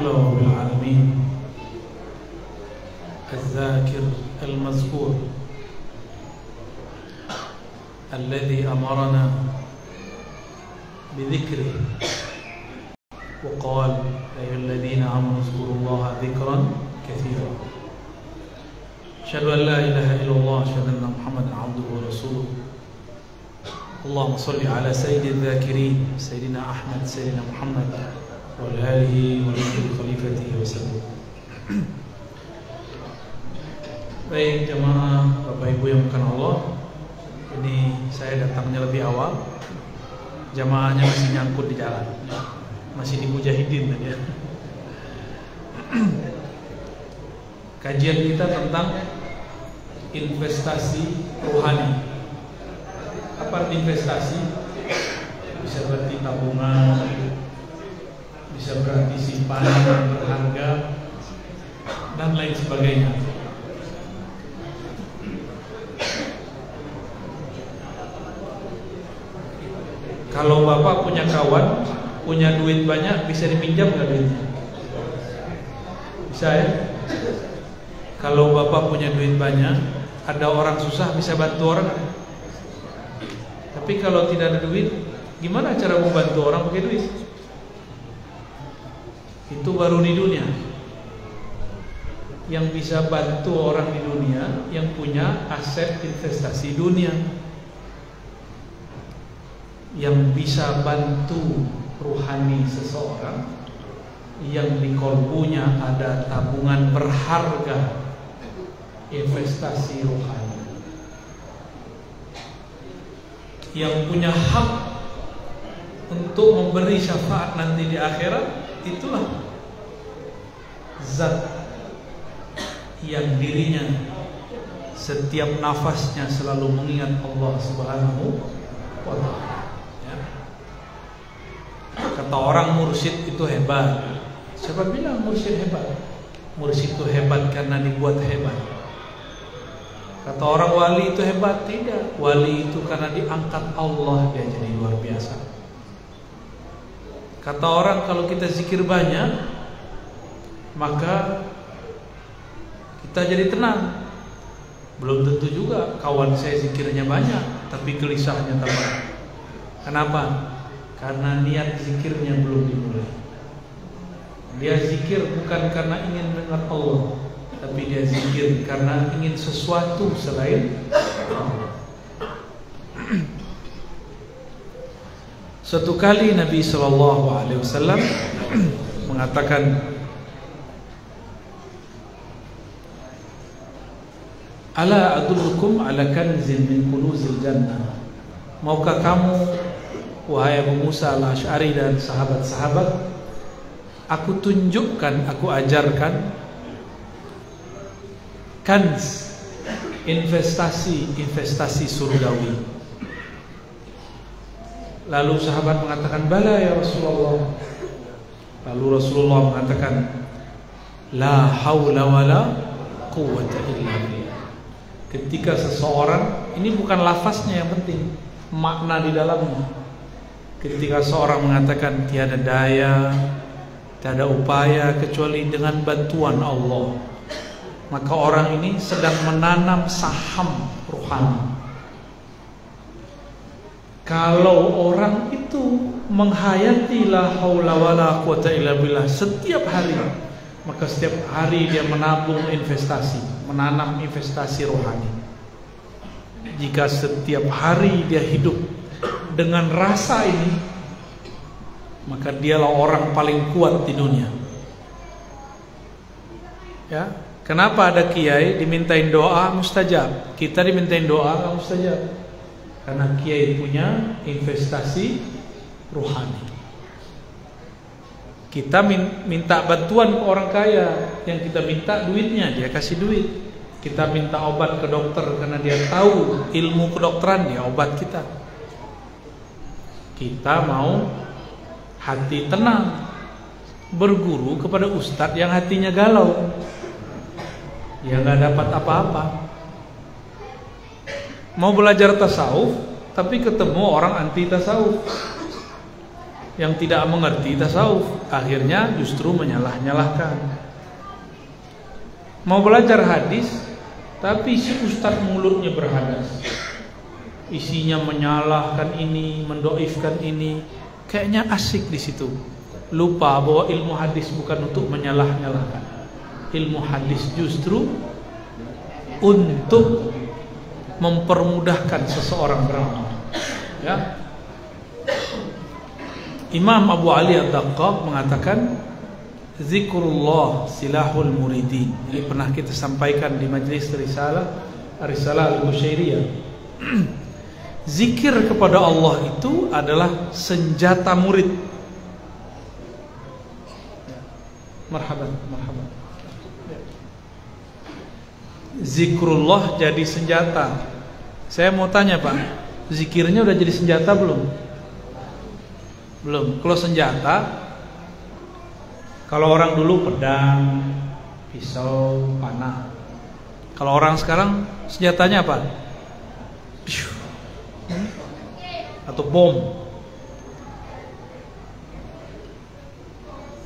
لله رب العالمين الذاكر المذكور الذي أمرنا بذكره وقال يا أيها الذين آمنوا اذكروا الله ذكرا كثيرا أشهد أن لا إله إلا الله أشهد أن محمدا عبده ورسوله اللهم صل على سيد الذاكرين سيدنا أحمد سيدنا محمد وعلى آله وصحبه خليفته وسلم. Baik jemaah Bapak Ibu yang bukan Allah, ini saya datangnya lebih awal. Jemaahnya masih nyangkut di jalan, masih di mujahidin tadi ya. Kajian kita tentang investasi rohani. Apa arti investasi? Bisa berarti tabungan, bisa berarti simpanan berharga dan lain sebagainya. Kalau Bapak punya kawan, punya duit banyak, bisa dipinjam nggak duitnya? Bisa ya? Kalau Bapak punya duit banyak, ada orang susah, bisa bantu orang. Tapi kalau tidak ada duit, gimana cara membantu orang pakai duit? Itu baru di dunia. Yang bisa bantu orang di dunia, yang punya aset investasi dunia. Yang bisa bantu ruhani seseorang, yang di kolbunya ada tabungan berharga investasi rohani, yang punya hak untuk memberi syafaat nanti di akhirat, itulah zat yang dirinya setiap nafasnya selalu mengingat Allah Subhanahu wa ta'ala. Kata orang mursyid itu hebat. Siapa bilang mursyid hebat? Mursyid itu hebat karena dibuat hebat. Kata orang wali itu hebat, tidak. Wali itu karena diangkat Allah, dia jadi luar biasa. Kata orang kalau kita zikir banyak, maka kita jadi tenang. Belum tentu juga kawan saya zikirnya banyak, tapi gelisahnya tambah. Kenapa? Karena niat zikirnya belum dimulai. Dia zikir bukan karena ingin mendengar Allah, tapi dia zikir karena ingin sesuatu selain Allah. Suatu kali Nabi SAW mengatakan, Ala adullukum ala kanzin min kunuzil jannah. Maukah kamu, wahai Abu Musa al-Asy'ari dan sahabat-sahabat, aku tunjukkan, aku ajarkan kanz, investasi surgawi. Lalu sahabat mengatakan, bala ya Rasulullah. Lalu Rasulullah mengatakan, la haula wala quwwata illa billah. Ketika seseorang, ini bukan lafaznya yang penting, makna di dalamnya. Ketika seorang mengatakan tiada daya, tiada upaya kecuali dengan bantuan Allah, maka orang ini sedang menanam saham rohani. Kalau orang itu menghayati la haula wala quwata illa billah setiap hari, maka setiap hari dia menabung investasi, menanam investasi rohani. Jika setiap hari dia hidup dengan rasa ini, maka dialah orang paling kuat di dunia. Ya, kenapa ada kiai dimintain doa mustajab, kita dimintain doa nggak mustajab? Karena kiai punya investasi rohani. Kita minta bantuan ke orang kaya, yang kita minta duitnya, dia kasih duit. Kita minta obat ke dokter karena dia tahu ilmu kedokteran, dia obat kita. Kita mau hati tenang, berguru kepada ustadz yang hatinya galau, ya nggak dapat apa-apa. Mau belajar tasawuf, tapi ketemu orang anti tasawuf. yang tidak mengerti tasawuf, akhirnya justru menyalah-nyalahkan. Mau belajar hadis, tapi si ustadz mulutnya berhadas, isinya menyalahkan ini, mendoifkan ini, kayaknya asik di situ. Lupa bahwa ilmu hadis bukan untuk menyalah-nyalahkan. Ilmu hadis justru untuk mempermudahkan seseorang beramal. Ya. Imam Abu Ali Ad-Daqqaq mengatakan, zikrullah silahul muridin. Ini pernah kita sampaikan di majlis Risalah Al-Qusyairiyah. Zikir kepada Allah itu adalah senjata murid. Marhaban. Zikrullah jadi senjata. Saya mau tanya Pak, zikirnya udah jadi senjata belum? Belum. Kalau senjata, kalau orang dulu pedang, pisau, panah. Kalau orang sekarang senjatanya apa? Atau bom.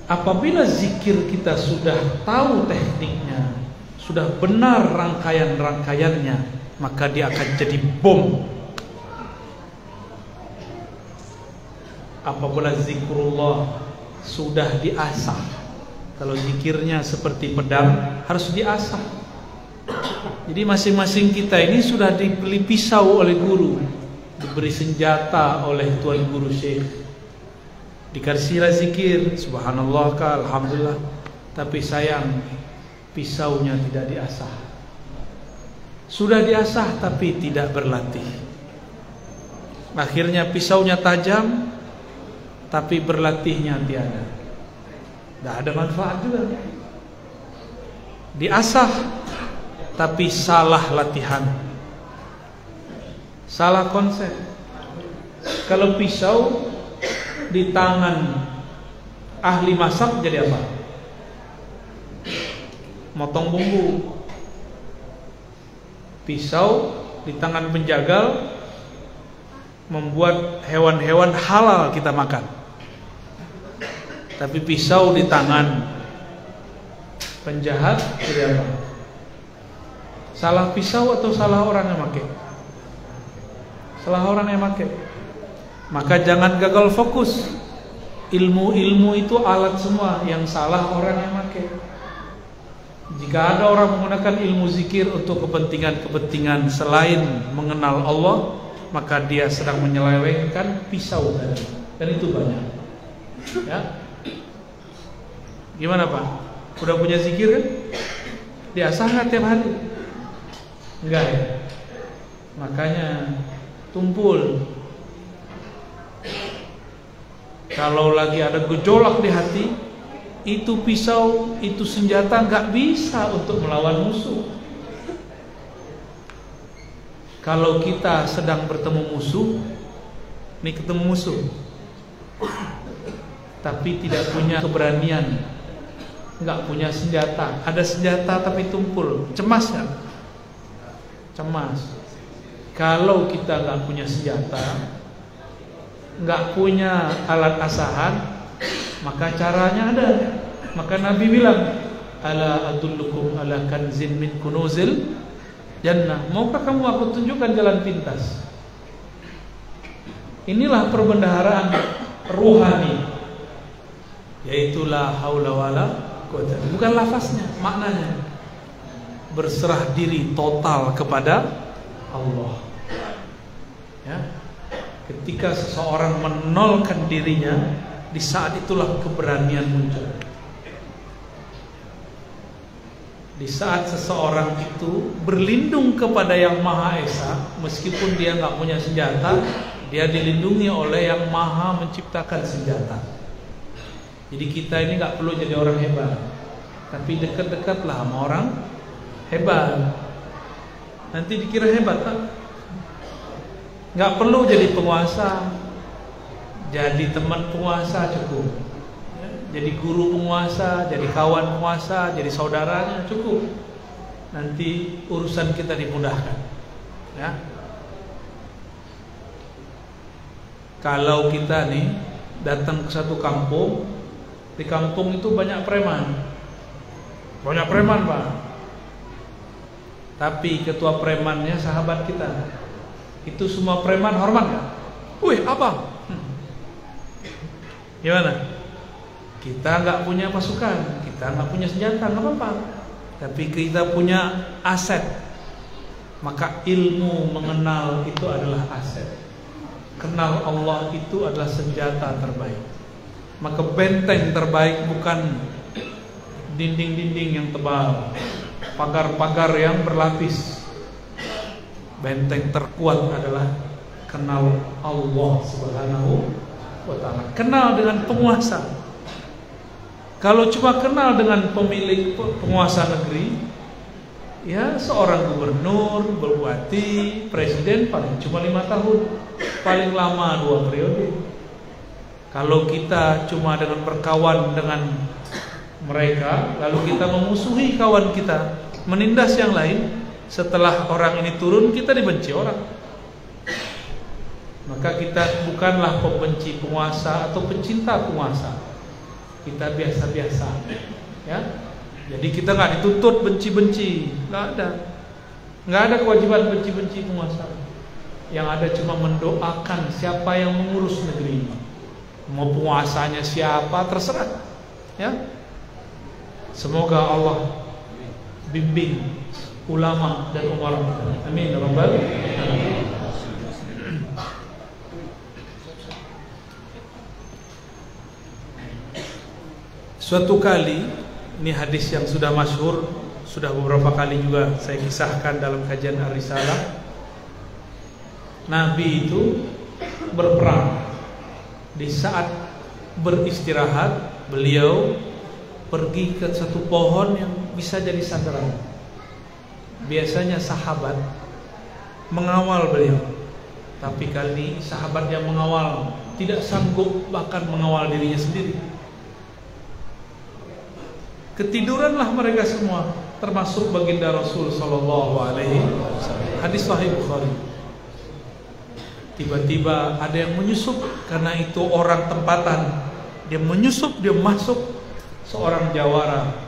Apabila zikir kita sudah tahu tekniknya, sudah benar rangkaian-rangkaiannya, maka dia akan jadi bom. Apabila zikrullah sudah diasah, kalau zikirnya seperti pedang harus diasah. Jadi masing-masing kita ini sudah dibeli pisau oleh guru, diberi senjata oleh tuan guru syekh, dikasihlah zikir subhanallah ka alhamdulillah, tapi sayang pisaunya tidak diasah. Sudah diasah tapi tidak berlatih. Akhirnya pisaunya tajam tapi berlatihnya tiada. Tidak ada manfaat juga. Diasah tapi salah latihan, salah konsep. Kalau pisau di tangan ahli masak jadi apa? Motong bumbu. Pisau di tangan penjagal membuat hewan-hewan halal kita makan. Tapi pisau di tangan penjahat jadi apa? Salah pisau atau salah orang yang pakai? Salah orang yang pakai. Maka jangan gagal fokus. Ilmu-ilmu itu alat semua, yang salah orang yang pakai. Jika ada orang menggunakan ilmu zikir untuk kepentingan-kepentingan selain mengenal Allah, maka dia sedang menyelewengkan pisau tadi. Dan itu banyak. Ya. Gimana Pak? Udah punya zikir kan? Diasah nggak tiap hari? Enggak ya? Makanya tumpul. Kalau lagi ada gejolak di hati, itu pisau, itu senjata nggak bisa untuk melawan musuh. Kalau kita sedang bertemu musuh, nih ketemu musuh, tapi tidak punya keberanian, nggak punya senjata, ada senjata tapi tumpul, cemas nggak? Cemas. Kalau kita nggak punya senjata, nggak punya alat asahan, maka caranya ada. Maka Nabi bilang, ala adullukum ala kanzin min kunuzil jannah. Maukah kamu aku tunjukkan jalan pintas? Inilah perbendaharaan ruhani, yaitu la haula wala quwwata. Bukan lafaznya, maknanya. Berserah diri total kepada Allah. Ya. Ketika seseorang menolkan dirinya, di saat itulah keberanian muncul. Di saat seseorang itu berlindung kepada Yang Maha Esa, meskipun dia nggak punya senjata, dia dilindungi oleh Yang Maha menciptakan senjata. Jadi kita ini nggak perlu jadi orang hebat, tapi dekat-dekatlah sama orang hebat. Nanti dikira hebat kan? Nggak perlu jadi penguasa, jadi teman penguasa cukup. Jadi guru penguasa, jadi kawan penguasa, jadi saudaranya cukup. Nanti urusan kita dimudahkan. Ya. Kalau kita nih datang ke satu kampung. Di kampung itu banyak preman. Banyak preman, Pak. Tapi ketua premannya sahabat kita. Itu semua preman hormat gak? Wih, abang. Gimana? Kita nggak punya pasukan, kita nggak punya senjata, nggak apa-apa. Tapi kita punya aset. Maka ilmu mengenal itu adalah aset. Kenal Allah itu adalah senjata terbaik. Maka benteng terbaik bukan dinding-dinding yang tebal, pagar-pagar yang berlapis. Benteng terkuat adalah kenal Allah Subhanahu wa ta'ala. Kenal dengan penguasa. Kalau cuma kenal dengan pemilik penguasa negeri, ya seorang gubernur, bupati, presiden paling cuma 5 tahun, paling lama 2 periode. Kalau kita cuma dengan berkawan dengan mereka, lalu kita memusuhi kawan kita, menindas yang lain, setelah orang ini turun kita dibenci orang. Maka kita bukanlah pembenci penguasa atau pencinta penguasa. Kita biasa-biasa, ya. Jadi kita nggak dituntut benci-benci, nggak ada kewajiban benci-benci penguasa. Yang ada cuma mendoakan siapa yang mengurus negeri ini. Mau penguasanya siapa terserah, ya. Semoga Allah bimbing ulama dan umara. Amin ya rabbal alamin. Suatu kali, ini hadis yang sudah masyhur, sudah beberapa kali juga saya kisahkan dalam kajian Ar-Risalah. Nabi itu berperang. Di saat beristirahat, beliau pergi ke satu pohon yang bisa jadi sandaran. Biasanya sahabat mengawal beliau, tapi kali ini sahabat yang mengawal tidak sanggup bahkan mengawal dirinya sendiri. Ketiduranlah mereka semua, termasuk baginda Rasul sallallahu alaihi wasallam. Hadis sahih Bukhari. Tiba-tiba ada yang menyusup, karena itu orang tempatan. Dia menyusup, dia masuk, seorang jawara.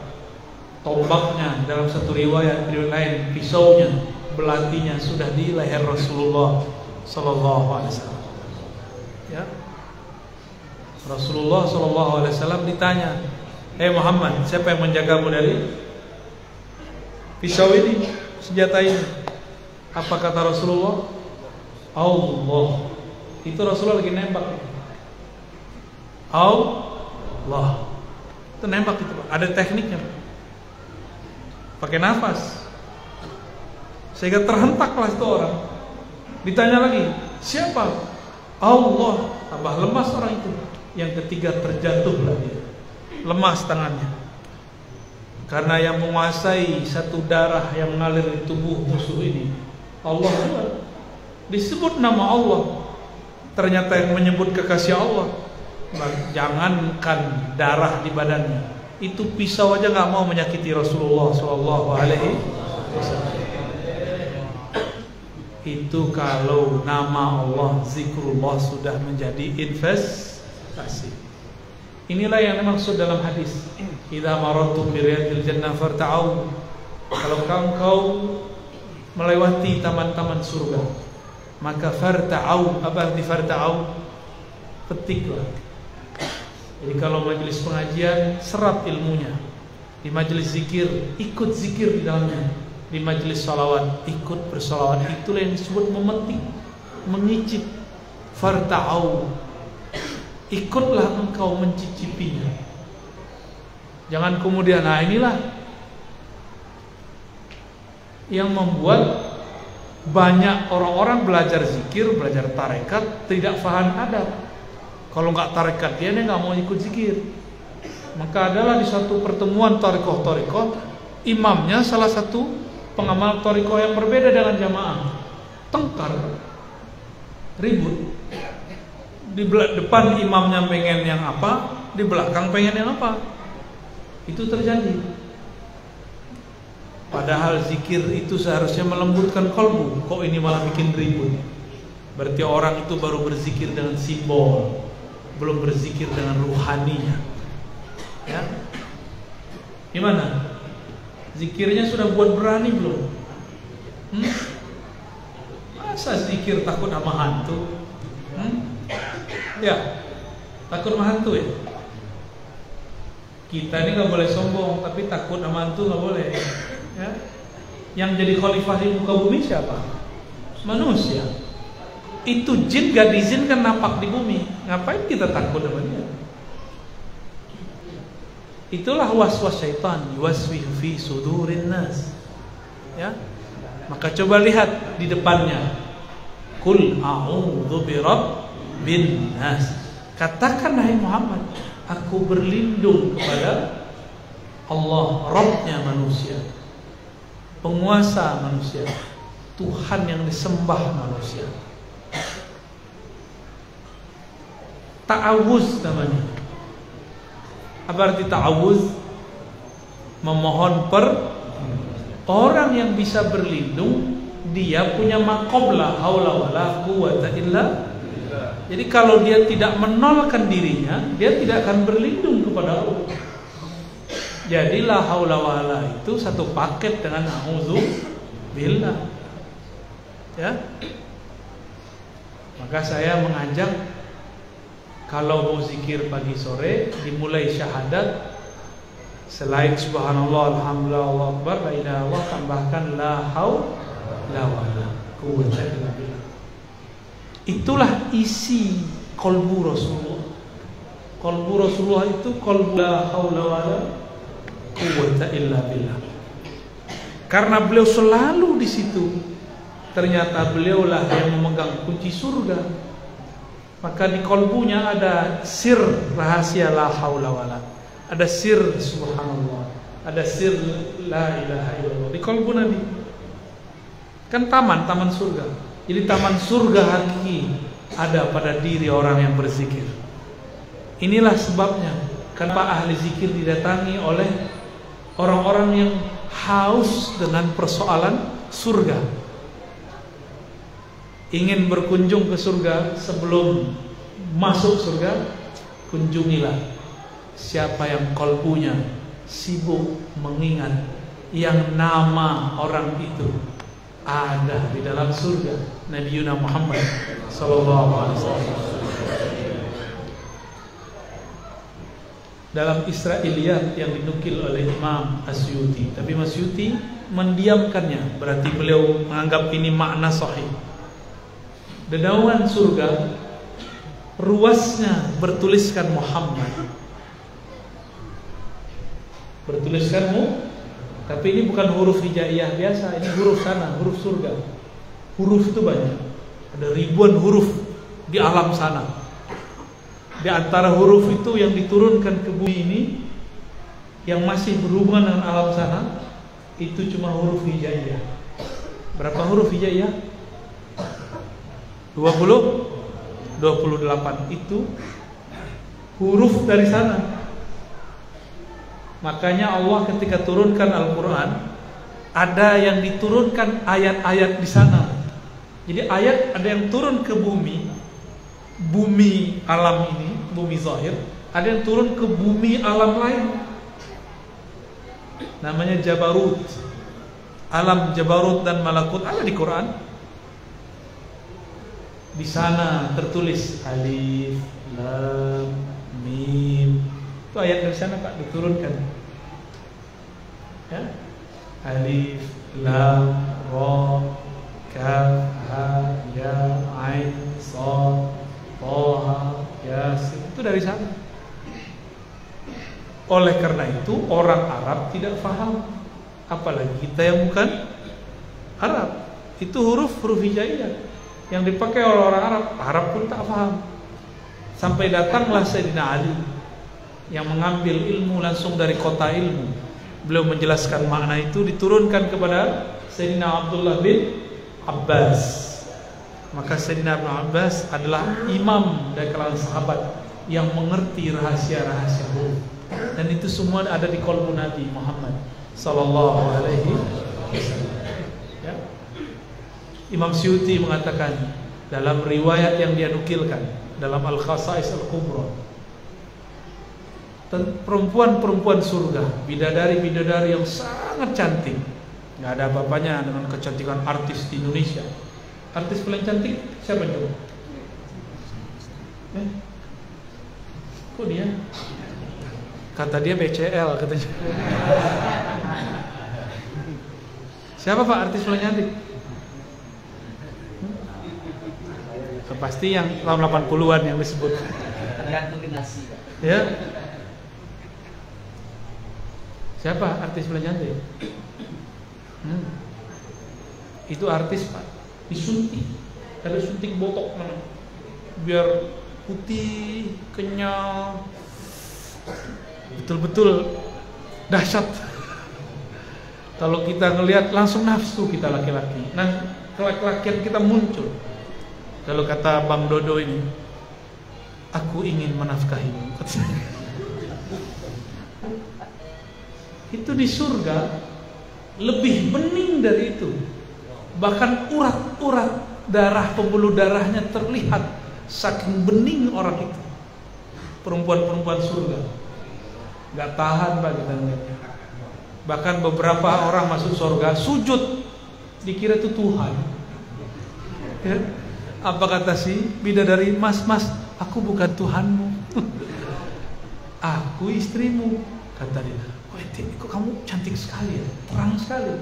Tombaknya dalam satu riwayat lain, pisaunya, belatinya sudah di leher Rasulullah sallallahu alaihi wasallam. Ya. Rasulullah sallallahu alaihi wasallam ditanya, "Hei Muhammad, siapa yang menjagamu dari pisau ini, senjata ini?" Apa kata Rasulullah? Allah. Itu Rasulullah lagi nembak. Allah. Itu nembak itu, Pak. Ada tekniknya, Pak. Pakai nafas. Sehingga terhentaklah itu orang. Ditanya lagi, siapa? Allah. Tambah lemas orang itu. Yang ketiga terjatuhlah dia. Lemas tangannya. Karena yang menguasai satu darah yang mengalir di tubuh musuh ini Allah juga. Disebut nama Allah, ternyata yang menyebut kekasih Allah. Jangankan darah di badannya, itu pisau aja nggak mau menyakiti Rasulullah Sallallahu Alaihi Wasallam. Itu kalau nama Allah, zikrullah sudah menjadi investasi. Inilah yang dimaksud dalam hadis. Idza maradtum bi riyadil jannah farta'u. Kalau kau melewati taman-taman surga, maka farta'u. Apa arti farta'u? Petiklah. Jadi kalau majelis pengajian, serap ilmunya. Di majelis zikir, ikut zikir di dalamnya. Di majelis salawat, ikut bersalawat. Itulah yang disebut memetik, mengicip. Farta'u. Ikutlah engkau mencicipinya. Jangan kemudian, nah inilah yang membuat banyak orang-orang belajar zikir, belajar tarekat, tidak faham adab. Kalau nggak tarekat dia nggak mau ikut zikir. Maka adalah di suatu pertemuan tarekoh, imamnya salah satu pengamal tarekoh yang berbeda dengan jamaah, tengkar, ribut. Di depan imamnya pengen yang apa, di belakang pengen yang apa. Itu terjadi. Padahal zikir itu seharusnya melembutkan kalbu. Kok ini malah bikin ribut? Berarti orang itu baru berzikir dengan simbol, belum berzikir dengan ruhaninya. Ya, gimana? Zikirnya sudah buat berani belum? Masa zikir takut sama hantu? Ya, takut sama hantu ya? Kita ini nggak boleh sombong, tapi takut sama hantu nggak boleh. Ya, yang jadi khalifah di muka bumi siapa? Manusia. Itu jin gak diizinkan nampak di bumi. Ngapain kita takut sama dia? Itulah waswas syaitan, yuwaswisu fi sudurin nas. Ya. Maka coba lihat di depannya. Qul a'udzu birabbin nas. Katakan hai Muhammad, aku berlindung kepada Allah, Rabbnya manusia, penguasa manusia, Tuhan yang disembah manusia. Ta'awuz namanya. Apa arti ta'awuz? Memohon orang yang bisa berlindung, dia punya maqam la haula wala quwata illa. Jadi kalau dia tidak menolakkan dirinya, dia tidak akan berlindung kepada Allah. Jadi la haula wala itu satu paket dengan a'udzu billah. Ya. Maka saya mengajak, kalau mau zikir pagi sore, dimulai syahadat, selain subhanallah, alhamdulillah, Allahu akbar, la ilaha illallah, tambahkan la haula wala quwwata illa billah. Itulah isi qalbu Rasulullah. Qalbu Rasulullah itu qalbu la haula wala quwwata illa billah. Karena beliau selalu di situ. Ternyata beliaulah yang memegang kunci surga. Maka di kolbunya ada sir rahasia la haula wala, ada sir subhanallah, ada sir la ilaha illallah di kolbu Nabi. Kan taman surga. Jadi taman surga hakiki ada pada diri orang yang berzikir. Inilah sebabnya kenapa ahli zikir didatangi oleh orang-orang yang haus dengan persoalan surga. Ingin berkunjung ke surga, sebelum masuk surga, kunjungilah siapa yang kolbunya sibuk mengingat yang nama orang itu ada di dalam surga, Nabi Muhammad sallallahu alaihi wasallam. Dalam Israiliyat yang dinukil oleh Imam Asyuti, tapi Asyuti mendiamkannya, berarti beliau menganggap ini makna sahih. Dedaunan surga ruasnya bertuliskan Muhammad, bertuliskanmu, tapi ini bukan huruf hijaiyah biasa, ini huruf sana, huruf surga. Huruf itu banyak, ada ribuan huruf di alam sana. Di antara huruf itu yang diturunkan ke bumi ini, yang masih berhubungan dengan alam sana, itu cuma huruf hijaiyah. Berapa huruf hijaiyah? 28 itu huruf dari sana. Makanya Allah ketika turunkan Al-Quran, ada yang diturunkan ayat-ayat di sana. Jadi ayat ada yang turun ke bumi alam ini, bumi zahir, ada yang turun ke bumi alam lain. Namanya Jabarut. Alam Jabarut dan Malakut ada di Quran. Di sana tertulis alif, lam, mim. Itu ayat dari sana Pak diturunkan. Ya. Alif, lam, ra, kaf, ha, ya, ain, shad, tha, yasin. Itu dari sana. Oleh karena itu orang Arab tidak paham, apalagi kita yang bukan Arab. Itu huruf hijaiyah yang dipakai oleh orang Arab. Arab pun tak paham. Sampai datanglah Sayyidina Ali yang mengambil ilmu langsung dari kota ilmu. Beliau menjelaskan makna itu, diturunkan kepada Sayyidina Abdullah bin Abbas. Maka Sayyidina Ibn Abbas adalah imam dari kalangan sahabat yang mengerti rahasia-rahasia huruf. Dan itu semua ada di qalbu Nabi Muhammad sallallahu alaihi wasallam. Ya. Imam Syuti mengatakan dalam riwayat yang dia nukilkan, dalam Al-Khasa'is Al-Kubra. Perempuan-perempuan surga, bidadari-bidadari yang sangat cantik. Nggak ada apa-apanya dengan kecantikan artis di Indonesia. Artis paling cantik siapa coba? Kok dia? Kata dia BCL katanya. Siapa Pak artis paling cantik? Pasti yang tahun 80-an yang disebut. Tergantung generasi. Ya. Siapa artis paling cantik? Itu artis Pak, disuntik. Ada suntik botok namanya. Biar putih, kenyal, betul-betul dahsyat. Kalau kita ngelihat langsung nafsu kita laki-laki. Nah, kelaki-lakian kita muncul. Kalau kata Bang Dodo ini, aku ingin menafkahimu. Itu di surga lebih bening dari itu. Bahkan urat-urat darah, pembuluh darahnya terlihat, saking bening orang itu. Perempuan-perempuan surga. Gak tahan Pak kita ngeliatnya. Bahkan beberapa orang masuk surga sujud, dikira itu Tuhan. Ya? Apa kata si bidadari? Mas, aku bukan Tuhanmu. Aku istrimu, kata dia. Oh, kok kamu cantik sekali ya, terang sekali.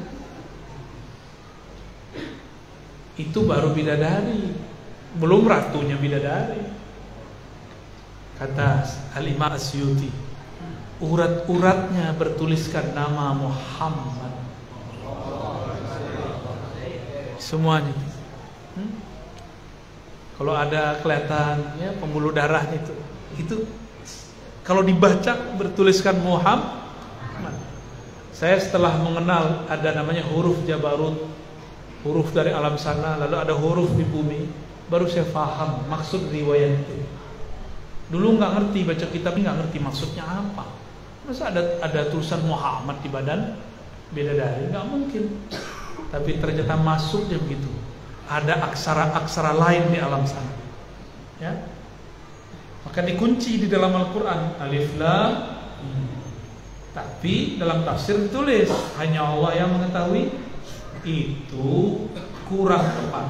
Itu baru bidadari, belum ratunya bidadari. Kata Al-Imam Asyuti, urat-uratnya bertuliskan nama Muhammad. Semuanya. Kalau ada kelihatan ya pembuluh darahnya itu kalau dibaca bertuliskan Muhammad. Saya setelah mengenal ada namanya huruf Jabarut, huruf dari alam sana, lalu ada huruf di bumi, baru saya paham maksud riwayat itu. Dulu nggak ngerti baca kitab, nggak ngerti maksudnya apa. Masa ada tulisan Muhammad di badan bidadari? Nggak mungkin. Tapi ternyata masuknya begitu. Ada aksara-aksara lain di alam sana. Ya. Maka dikunci di dalam Al-Quran Alif Lam. Tapi dalam tafsir ditulis hanya Allah yang mengetahui. Itu kurang tepat.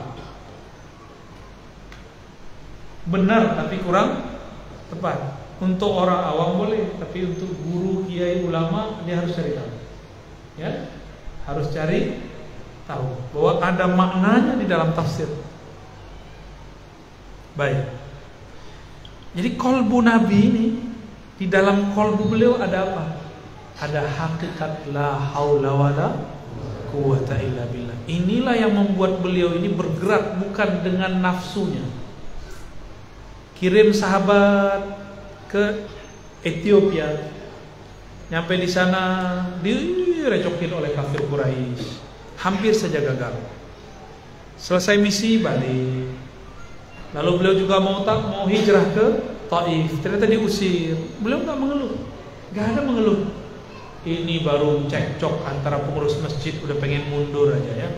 Benar tapi kurang tepat. Untuk orang awam boleh, tapi untuk guru, kiai, ulama dia harus cari tahu. Ya, harus cari tahu bahwa ada maknanya di dalam tafsir. Baik. Jadi kolbu Nabi ini, di dalam kolbu beliau ada apa? Ada hakikat la haula wala quwata illa billah. Inilah yang membuat beliau ini bergerak bukan dengan nafsunya. Kirim sahabat ke Ethiopia, nyampe di sana direcokin oleh kafir Quraisy, hampir saja gagal. Selesai misi balik. Lalu beliau juga mau hijrah ke Taif, ternyata diusir. Beliau nggak mengeluh, nggak ada mengeluh. Ini baru cekcok antara pengurus masjid, udah pengen mundur aja ya.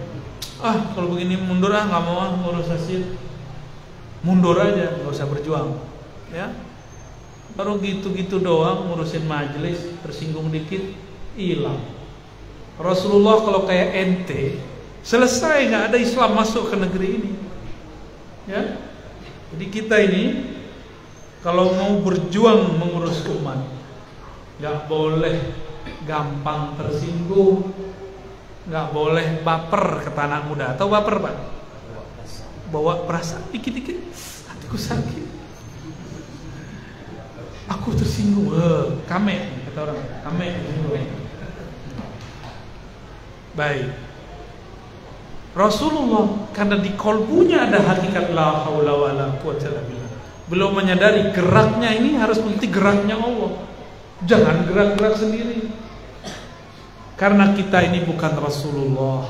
Kalau begini mundur nggak mau ngurus masjid. Mundur aja, nggak usah berjuang, ya. Baru gitu-gitu doang ngurusin majelis, tersinggung dikit, hilang. Rasulullah kalau kayak ente, selesai nggak ada Islam masuk ke negeri ini, ya. Jadi kita ini kalau mau berjuang mengurus umat, nggak boleh gampang tersinggung, nggak boleh baper ke anak muda. Atau baper Pak? Bawa perasaan dikit-dikit, hatiku sakit, aku tersinggung, kame kata orang, kame. Baik. Rasulullah karena di kolbunya ada hakikat la haula wala quwwata illa billah. Belum menyadari geraknya ini harus mengikuti geraknya Allah. Jangan gerak-gerak sendiri. Karena kita ini bukan Rasulullah,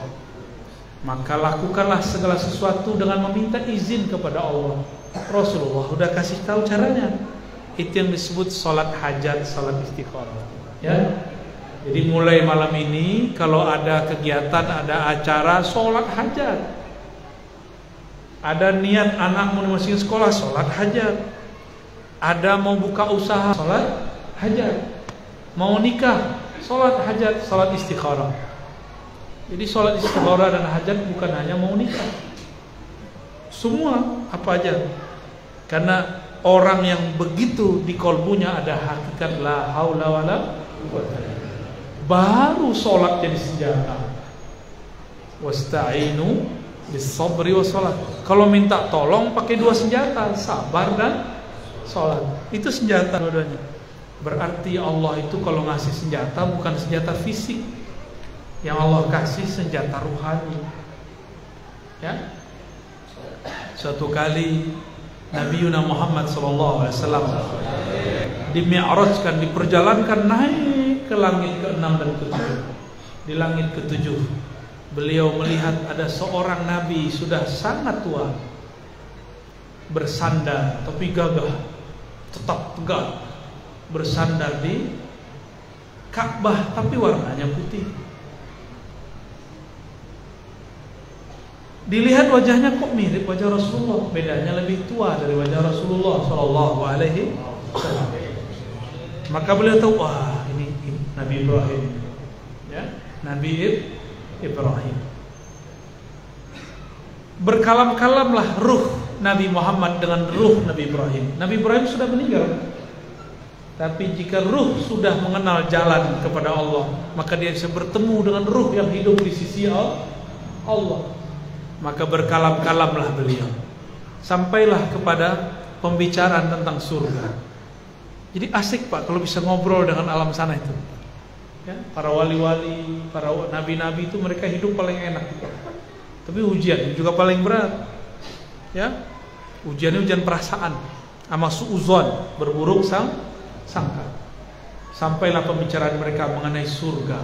maka lakukanlah segala sesuatu dengan meminta izin kepada Allah. Rasulullah udah kasih tahu caranya. Itu yang disebut salat hajat, salat istikharah. Ya. Jadi mulai malam ini kalau ada kegiatan, ada acara, sholat hajat. Ada niat anak mau dimasukin sekolah, sholat hajat. Ada mau buka usaha, sholat hajat. Mau nikah, sholat hajat, sholat istikharah. Jadi sholat istikharah dan hajat bukan hanya mau nikah, semua apa aja. Karena orang yang begitu di kolbunya ada hakikat la haula wala quwwata, baru sholat jadi senjata. Wasta'inu bis-sabri was-salat. Kalau minta tolong pakai dua senjata, sabar dan sholat. Itu senjata dua-duanya. Berarti Allah itu kalau ngasih senjata bukan senjata fisik. Yang Allah kasih senjata ruhani. Ya. Suatu kali Nabi Muhammad SAW dimi'rajkan, diperjalankan naik ke langit ke-6 dan ke-7. Di langit ke-7 beliau melihat ada seorang Nabi sudah sangat tua, bersandar tapi gagah, tetap tegak, bersandar di Ka'bah tapi warnanya putih. Dilihat wajahnya kok mirip wajah Rasulullah, bedanya lebih tua dari wajah Rasulullah Sallallahu Alaihi Wasallam. Maka beliau tahu, wah ini Nabi Ibrahim, ya, Nabi Ibrahim. Berkalam-kalamlah ruh Nabi Muhammad dengan ruh Nabi Ibrahim. Nabi Ibrahim sudah meninggal, tapi jika ruh sudah mengenal jalan kepada Allah, maka dia bisa bertemu dengan ruh yang hidup di sisi Allah. Maka berkalam-kalamlah beliau, sampailah kepada pembicaraan tentang surga. Jadi asik Pak kalau bisa ngobrol dengan alam sana itu, ya, para wali-wali, para nabi-nabi itu mereka hidup paling enak. Tapi ujian juga paling berat, ya. Ujiannya ujian perasaan, sama suuzon, berburuk sangka. Sampailah pembicaraan mereka mengenai surga,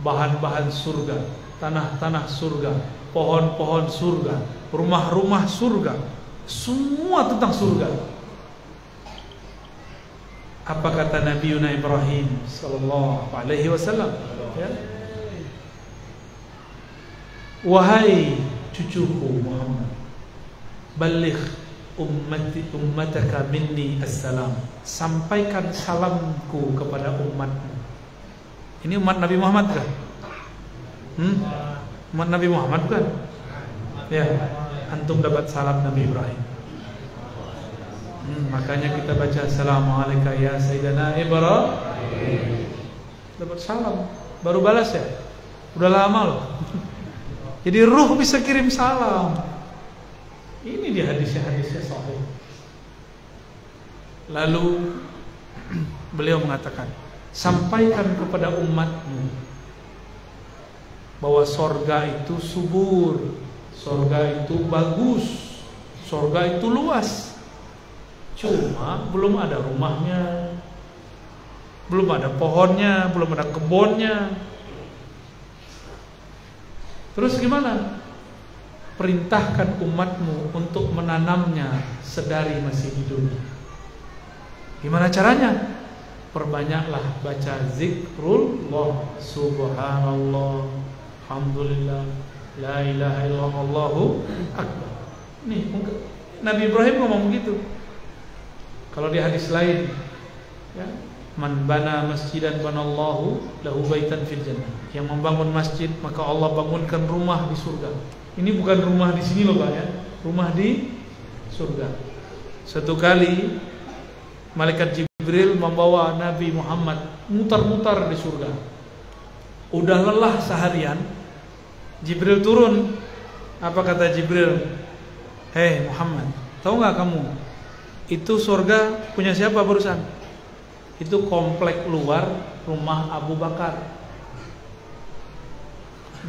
bahan-bahan surga, tanah-tanah surga, pohon-pohon surga, rumah-rumah surga, semua tentang surga. Apa kata Nabi Ibrahim sallallahu alaihi wasallam? Ya. Wahai cucuku Muhammad, baligh ummataka minni assalam. Sampaikan salamku kepada umatmu. Ini umat Nabi Muhammad kan? Umat Nabi Muhammad kan? Ya, antum dapat salam Nabi Ibrahim. Makanya kita baca Assalamualaikum ya Sayyidina Ibrahim. Dapat salam, baru balas ya. Udah lama loh. Jadi ruh bisa kirim salam. Ini di hadisnya sahih. Lalu beliau mengatakan, sampaikan kepada umatmu bahwa sorga itu subur, sorga itu bagus, sorga itu luas. Cuma belum ada rumahnya, belum ada pohonnya, belum ada kebunnya. Terus gimana? Perintahkan umatmu untuk menanamnya sedari masih hidup. Gimana caranya? Perbanyaklah baca zikrullah, subhanallah, alhamdulillah, la ilaha illallah, Allahu akbar. Nih, Nabi Ibrahim ngomong begitu. Kalau di hadis lain, ya, man bana masjidan banallahu lahu baitan fil jannah. Yang membangun masjid maka Allah bangunkan rumah di surga. Ini bukan rumah di sini loh Pak ya, rumah di surga. Satu kali malaikat Jibril membawa Nabi Muhammad mutar-mutar di surga. Udah lelah seharian, Jibril turun. Apa kata Jibril? Hei Muhammad, tahu nggak kamu? Itu surga punya siapa barusan? Itu komplek luar rumah Abu Bakar,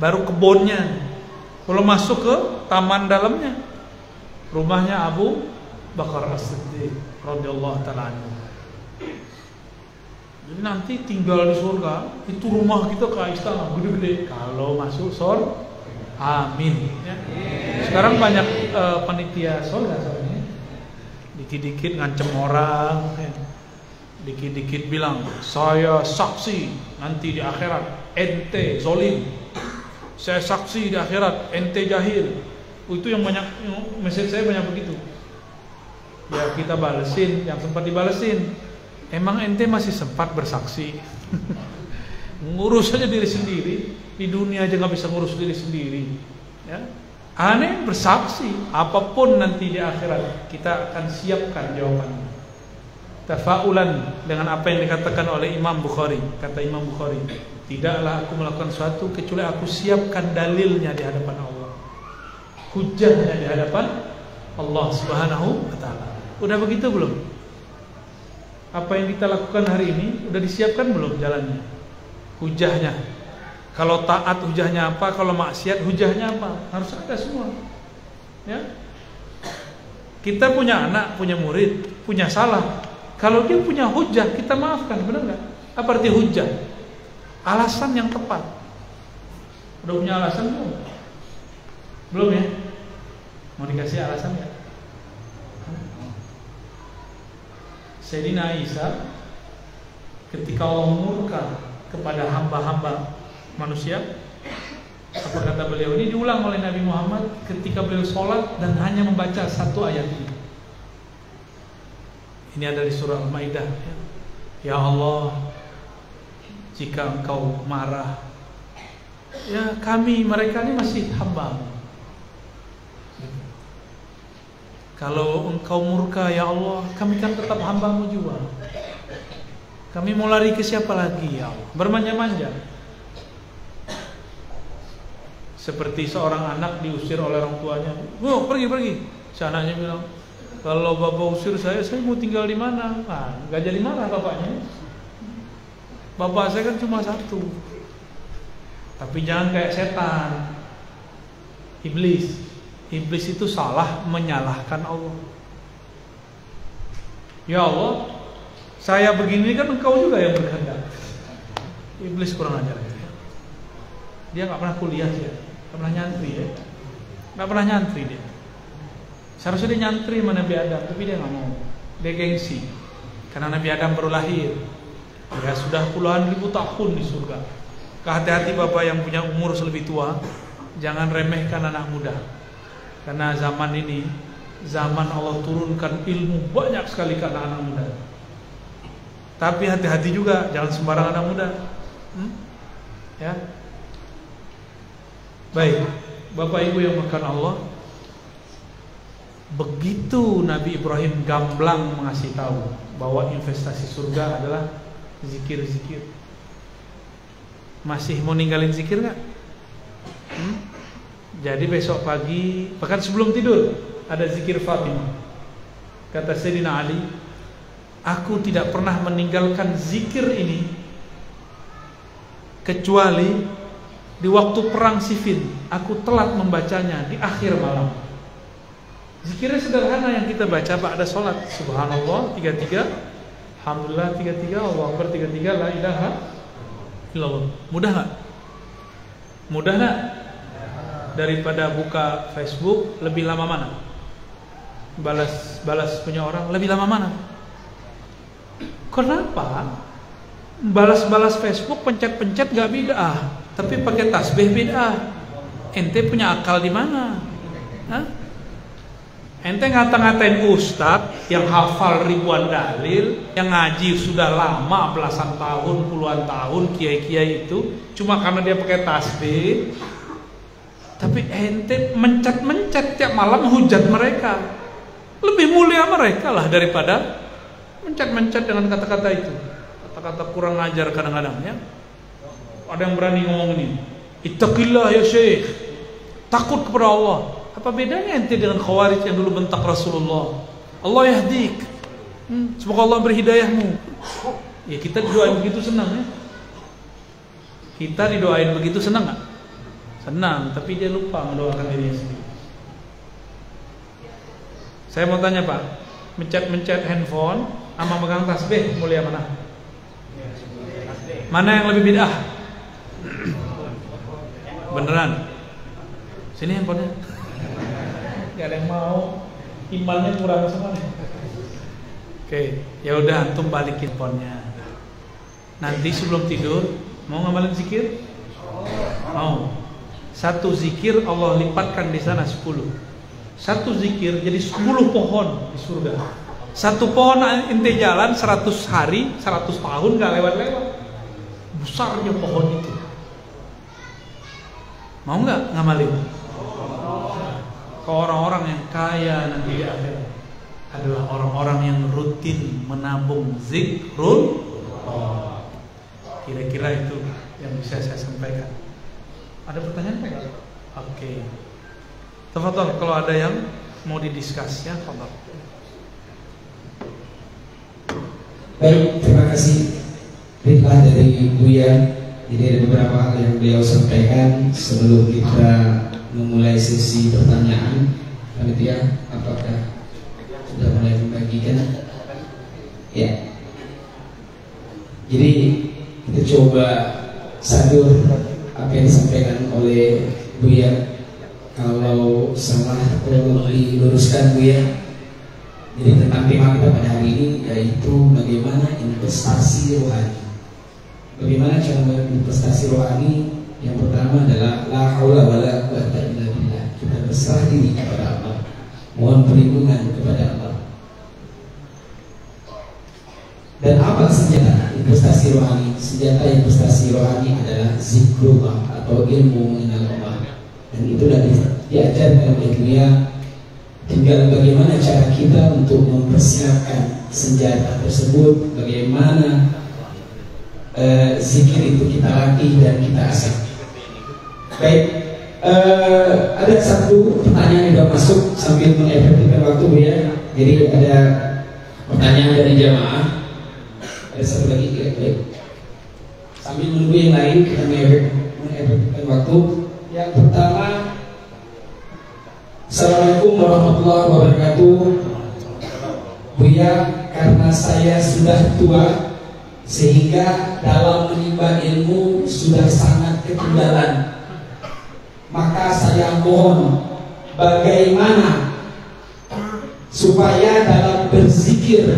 baru kebunnya. Kalau masuk ke taman dalamnya, rumahnya Abu Bakar As-Siddiq radhiyallahu ta'ala anhu. Jadi nanti tinggal di surga, itu rumah kita kayak istana gede-gede. Kalau masuk surga, amin. Ya. Sekarang banyak panitia surga soalnya. Dikit-dikit ngancem orang, ya. Dikit-dikit bilang saya saksi nanti di akhirat ente zolim, saya saksi di akhirat ente jahil. Itu yang banyak, message saya banyak begitu. ya kita balesin yang sempat dibalesin. Emang ente masih sempat bersaksi? Ngurus aja diri sendiri. Di dunia aja nggak bisa ngurus diri sendiri. Ya. Aneh bersaksi. Apapun nanti di akhirat kita akan siapkan jawabannya. Tafaulan dengan apa yang dikatakan oleh Imam Bukhari. Kata Imam Bukhari, tidaklah aku melakukan sesuatu kecuali aku siapkan dalilnya di hadapan Allah, hujahnya di hadapan Allah Subhanahu wa ta'ala. Udah begitu belum? Apa yang kita lakukan hari ini udah disiapkan belum jalannya? Hujahnya. Kalau taat hujahnya apa? Kalau maksiat hujahnya apa? Harus ada semua. Ya. Kita punya anak, punya murid, punya salah. Kalau dia punya hujah, kita maafkan, benar nggak? Apa arti hujah? Alasan yang tepat. Udah punya alasan belum? Belum ya? Mau dikasih alasan nggak? Sayyidina Isa ketika Allah murka kepada hamba-hamba manusia, apa kata beliau? Ini diulang oleh Nabi Muhammad ketika beliau sholat dan hanya membaca satu ayat ini. Ini ada di surah Al-Maidah. Ya Allah, jika engkau marah, ya kami mereka ini masih hamba. Kalau engkau murka, ya Allah, kami kan tetap hambamu juga. Kami mau lari ke siapa lagi, ya Allah? Bermanja-manja. Seperti seorang anak diusir oleh orang tuanya. Oh, pergi. Si anaknya bilang, kalau bapak usir saya mau tinggal di mana? Nah, nggak jadi marah bapaknya. Bapak saya kan cuma satu. Tapi jangan kayak setan, iblis. Iblis itu salah menyalahkan Allah. Ya Allah, saya begini kan engkau juga yang berkehendak. Iblis kurang ajar ya. Dia nggak pernah kuliah ya, nggak pernah nyantri ya, nggak pernah nyantri dia. Seharusnya dia nyantri sama Nabi Adam, tapi dia nggak mau. Dia gengsi, karena Nabi Adam baru lahir. Ya sudah puluhan ribu tahun di surga. Hati-hati bapak yang punya umur lebih tua, jangan remehkan anak muda. Karena zaman ini, zaman Allah turunkan ilmu banyak sekali ke anak-anak muda. Tapi hati-hati juga, jangan sembarang anak muda. Ya. Baik, bapak ibu yang makan Allah. Begitu Nabi Ibrahim gamblang mengasih tahu bahwa investasi surga adalah zikir-zikir. Masih mau ninggalin zikir nggak? Jadi besok pagi, bahkan sebelum tidur, ada zikir Fatimah. Kata Sayyidina Ali, aku tidak pernah meninggalkan zikir ini kecuali di waktu perang Siffin. Aku telat membacanya di akhir malam. Zikirnya sederhana yang kita baca pada sholat. Subhanallah 33, Alhamdulillah 33, Allahu Akbar 33, La ilaha illallah. Mudah nggak? Mudah nggak? Daripada buka Facebook, lebih lama mana? Balas punya orang lebih lama mana? Kenapa? Balas Facebook, pencet-pencet gak bid'ah, tapi pakai tasbih bid'ah. Ente punya akal di mana? Hah? Ente ngata-ngatain ustadz yang hafal ribuan dalil, yang ngaji sudah lama belasan tahun, puluhan tahun, kiai-kiai itu, cuma karena dia pakai tasbih. Tapi ente mencet-mencet tiap malam hujat mereka. Lebih mulia mereka lah daripada mencet-mencet dengan kata-kata itu. Kata-kata kurang ajar kadang-kadang ya. Ada yang berani ngomong ini, ittaqillah ya syekh, takut kepada Allah. Apa bedanya ente dengan khawarij yang dulu bentak Rasulullah? Allah yahdik, semoga Allah berhidayahmu. Ya kita didoain begitu senang ya. Kita didoain begitu senang gak? Senang, tapi dia lupa mendoakan dirinya sendiri. Saya mau tanya Pak, mencet-mencet handphone sama megang tasbih mulia mana? Mana yang lebih bid'ah? Beneran? Sini handphonenya. Gak ada yang mau, imannya kurang semua nih. Oke, ya udah antum balikin handphonenya. Nanti sebelum tidur mau ngamalin zikir? Mau. Satu zikir Allah lipatkan di sana 10. Satu zikir jadi 10 pohon di surga. Satu pohon ente jalan 100 hari, 100 tahun gak lewat-lewat. Besarnya pohon itu. Mau nggak ngamalin? Kalau orang-orang yang kaya nanti di akhirat adalah orang-orang yang rutin menabung zikrul. Kira-kira itu yang bisa saya sampaikan. Ada pertanyaan nggak? Oke. Tafadhol kalau ada yang mau didiskus ya, tafadhol. Baik, terima kasih Ridlah dari Buya. Jadi ada beberapa hal yang beliau sampaikan sebelum kita memulai sesi pertanyaan. Panitia, apakah sudah mulai membagikan? Ya. Jadi kita coba sadur apa yang disampaikan oleh Buya. Kalau salah perlu diluruskan Buya. Jadi tentang tema kita pada hari ini yaitu bagaimana investasi rohani. Bagaimana cara berinvestasi rohani? Yang pertama adalah la haula wala quwwata illa billah. Kita berserah diri kepada Allah, mohon perlindungan kepada Allah. Dan apa senjata investasi rohani? Senjata investasi rohani adalah zikrullah atau ilmu mengenal Allah. Dan itulah diajarkan oleh dunia. Tinggal bagaimana cara kita untuk mempersiapkan senjata tersebut, bagaimana zikir itu kita latih dan kita asah. Baik, ada satu pertanyaan yang sudah masuk sambil mengefektifkan waktu ya. Jadi ada pertanyaan dari jamaah. Ada satu lagi ya, baik. Sambil menunggu yang lain kita mengefektifkan waktu. Yang pertama, Assalamualaikum warahmatullahi wabarakatuh. Buya, karena saya sudah tua sehingga dalam menimba ilmu sudah sangat ketinggalan, maka saya mohon bagaimana supaya dalam berzikir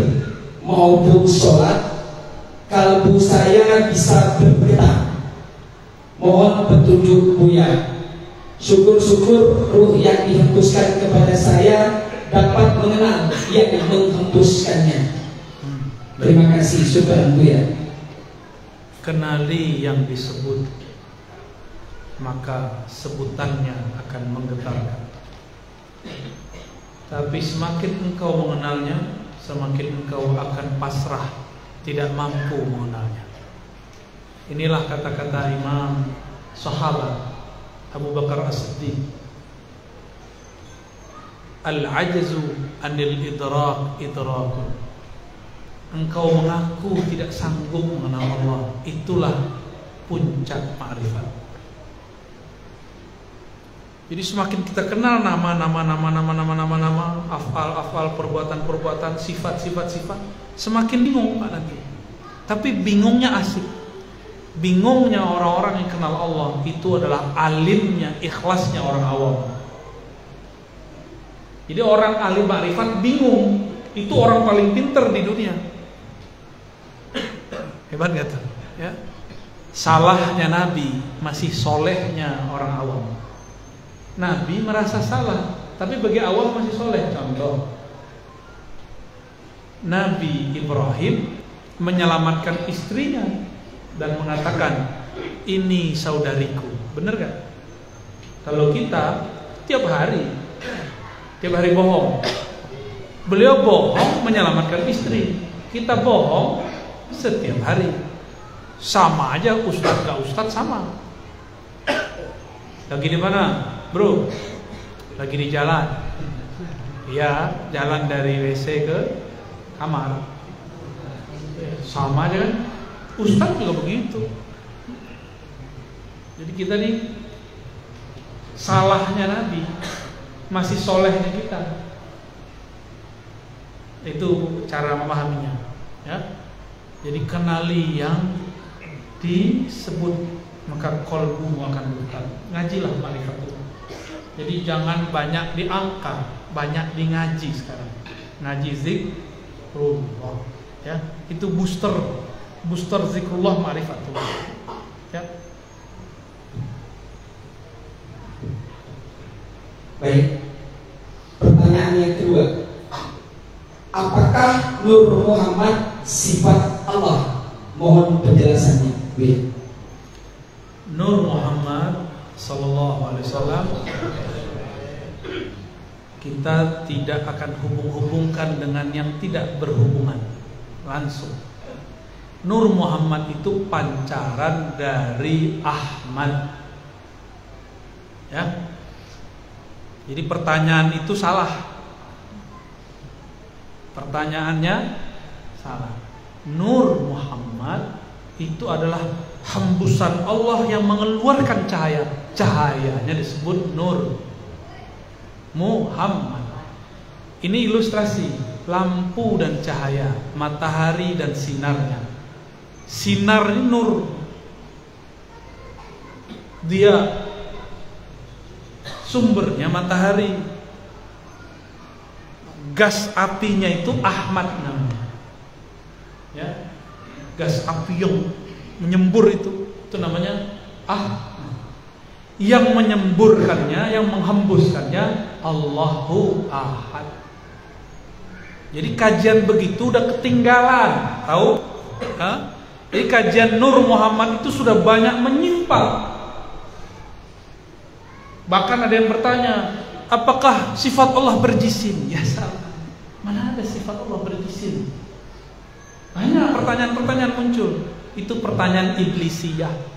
maupun sholat kalbu saya bisa bergetar. Mohon petunjuk Buya. Syukur-syukur ruh yang dihembuskan kepada saya dapat mengenal yang menghembuskannya. Terima kasih, syukur Buya. Kenali yang disebut, maka sebutannya akan menggetarkan. Tapi semakin engkau mengenalnya, semakin engkau akan pasrah, tidak mampu mengenalnya. Inilah kata-kata Imam Sahabat Abu Bakar As-Siddiq, al-ajzu anil idrak idrakun. Engkau mengaku tidak sanggup mengenal Allah, itulah puncak ma'rifat. Jadi semakin kita kenal nama-nama, afal, perbuatan, sifat, semakin bingung Pak nanti. Tapi bingungnya asik. Bingungnya orang-orang yang kenal Allah itu adalah alimnya, ikhlasnya orang awam. Jadi orang alim ma'rifat bingung, itu orang paling pinter di dunia. Hebat gak tuh? Ya. Salahnya Nabi, masih solehnya orang awam. Nabi merasa salah, tapi bagi awam masih soleh. Contoh, Nabi Ibrahim menyelamatkan istrinya dan mengatakan, ini saudariku. Bener gak? Kalau kita tiap hari bohong. Beliau bohong menyelamatkan istri, kita bohong setiap hari. Sama aja, ustadz gak ustadz sama. Lagi di mana, bro? Lagi di jalan. Ya, jalan dari WC ke kamar. Sama aja kan? Ustadz juga begitu. Jadi kita nih salahnya Nabi, masih solehnya kita. Itu cara memahaminya, ya. Jadi kenali yang disebut, maka kolbu akan bergetar. Ngajilah ma'rifat itu. Jadi jangan banyak di angka, banyak di ngaji sekarang. Ngaji zikrullah, ya. Itu booster zikrullah ma'rifatullah, ya. Baik. Pertanyaan yang kedua, apakah Nur Muhammad sifat Allah? Mohon penjelasannya. B. Nur Muhammad sallallahu alaihi wasallam kita tidak akan hubung-hubungkan dengan yang tidak berhubungan langsung. Nur Muhammad itu pancaran dari Ahmad. Ya. Jadi pertanyaan itu salah. Pertanyaannya salah. Nur Muhammad itu adalah hembusan Allah yang mengeluarkan cahaya. Cahayanya disebut nur Muhammad. Ini ilustrasi lampu dan cahaya, matahari dan sinarnya. Sinar ini nur. Dia sumbernya matahari. Gas apinya itu Ahmad namanya. Ya. Gas api yang menyembur itu namanya Ahmad. Yang menyemburkannya, yang menghembuskannya Allahu Ahad. Jadi kajian begitu udah ketinggalan, tahu? Jadi kajian Nur Muhammad itu sudah banyak menyimpang. Bahkan ada yang bertanya, apakah sifat Allah berjisim? Ya salah. Mana ada sifat Allah berjisim? Banyak pertanyaan-pertanyaan muncul. Itu pertanyaan iblisiyah.